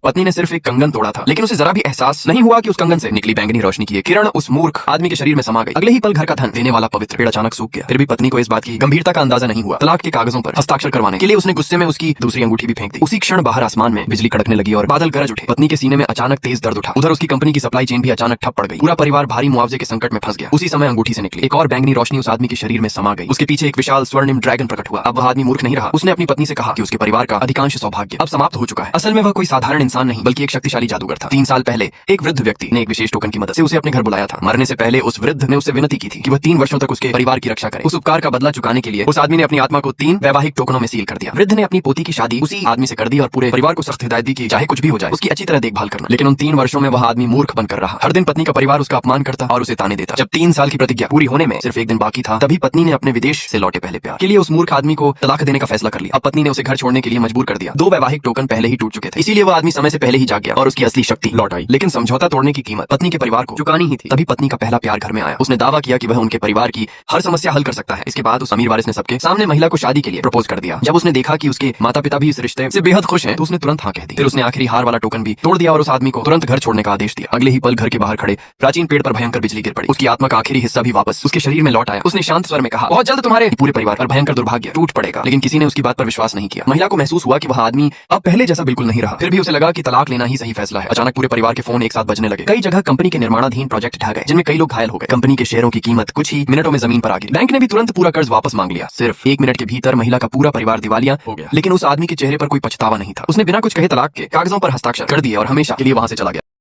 पत्नी ने सिर्फ एक कंगन तोड़ा था, लेकिन उसे जरा भी एहसास नहीं हुआ कि उस कंगन से निकली बैंगनी रोशनी की किरण उस मूर्ख आदमी के शरीर में समा गई। अगले ही पल घर का धन देने वाला पवित्र पेड़ अचानक सूख गया। फिर भी पत्नी को इस बात की गंभीरता का अंदाजा नहीं हुआ। तलाक के कागजों पर हस्ताक्षर करवाने के लिए उसने गुस्से में उसकी दूसरी अंगूठी भी फेंक दी। उसी क्षण बाहर आसमान में बिजली कड़कने लगी और बादल गरज उठे। पत्नी के सीने में अचानक तेज दर्द उठा। उधर उसकी कंपनी की सप्लाई चेन भी अचानक ठप पड़ गई। पूरा परिवार भारी मुआवजे के संकट में फंस गया। उसी समय अंगूठी से निकली एक और बैंगनी रोशनी उस आदमी के शरीर में समा गई। उसके पीछे एक विशाल स्वर्णिम ड्रैगन प्रकट हुआ। अब वह आदमी मूर्ख नहीं रहा। उसने अपनी पत्नी से कहा कि उसके परिवार का अधिकांश सौभाग्य अब समाप्त हो चुका है। असल में वह कोई साधारण इंसान नहीं बल्कि एक शक्तिशाली जादूगर था। 3 साल पहले एक वृद्ध व्यक्ति ने एक विशेष टोकन की मदद से उसे अपने घर बुलाया था। मरने से पहले उस वृद्ध ने उससे विनती की थी कि वह 3 वर्षों तक उसके परिवार की रक्षा करे। उस उपकार का बदला चुकाने के लिए उस आदमी ने अपनी आत्मा को 3 वैवाहिक टोकनों में सील कर दिया। वृद्ध ने अपनी पोती की शादी उसी आदमी से कर दी और पूरे परिवार को सख्त हिदायत दी कि चाहे कुछ भी हो जाए उसकी अच्छी तरह देखभाल करना। लेकिन उन 3 वर्षों में वह आदमी मूर्ख बनकर रहा। हर दिन पत्नी का परिवार उसका अपमान करता और उसे ताने देता। जब 3 साल की प्रतिज्ञा पूरी होने में सिर्फ 1 दिन बाकी था, तभी पत्नी ने अपने विदेश से लौटे पहले प्यार के लिए उस मूर्ख आदमी को तलाक देने का फैसला कर लिया। अब पत्नी ने उसे घर छोड़ने के लिए मजबूर कर दिया। 2 वैवाहिक टोकन पहले ही टूट चुके थे, इसीलिए वह आदमी समय से पहले ही जाग गया और उसकी असली शक्ति लौट आई। लेकिन समझौता तोड़ने की कीमत पत्नी के परिवार को चुकानी ही थी। तभी पत्नी का पहला प्यार घर में आया। उसने दावा किया कि वह उनके परिवार की हर समस्या हल कर सकता है। इसके बाद उस अमीर वारिस ने सबके सामने महिला को शादी के लिए प्रपोज कर दिया। जब उसने देखा कि उसके माता पिता भी इस रिश्ते से बेहद खुश हैं, तो उसने तुरंत हाँ कह दी। फिर उसने आखिरी हार वाला टोकन भी तोड़ दिया और उस आदमी को तुरंत घर छोड़ने का आदेश दिया। अगले ही पल घर के बाहर खड़े प्राचीन पेड़ पर भयंकर बिजली गिर पड़ी। उसकी आत्मा का आखिरी हिस्सा भी वापस उसके शरीर में लौट आया। उसने शांत स्वर में कहा, बहुत जल्द तुम्हारे पूरे परिवार पर भयंकर दुर्भाग्य टूट पड़ेगा। लेकिन किसी ने उसकी बात पर विश्वास नहीं किया। महिला को महसूस हुआ कि वह आदमी अब पहले जैसा बिल्कुल नहीं रहा। फिर भी उसे लगा कि तलाक लेना ही सही फैसला है। अचानक पूरे परिवार के फोन एक साथ बजने लगे। कई जगह कंपनी के निर्माणाधीन प्रोजेक्ट ढह गए, जिनमें कई लोग घायल हो गए। कंपनी के शेयरों की कीमत कुछ ही मिनटों में जमीन पर आ गिरी। बैंक ने भी तुरंत पूरा कर्ज वापस मांग लिया। सिर्फ 1 मिनट के भीतर महिला का पूरा परिवार दिवालिया हो गया। लेकिन उस आदमी के चेहरे पर कोई पछतावा नहीं था। उसने बिना कुछ कहे तलाक के कागजों पर हस्ताक्षर कर दिए और हमेशा के लिए वहां से चला गया।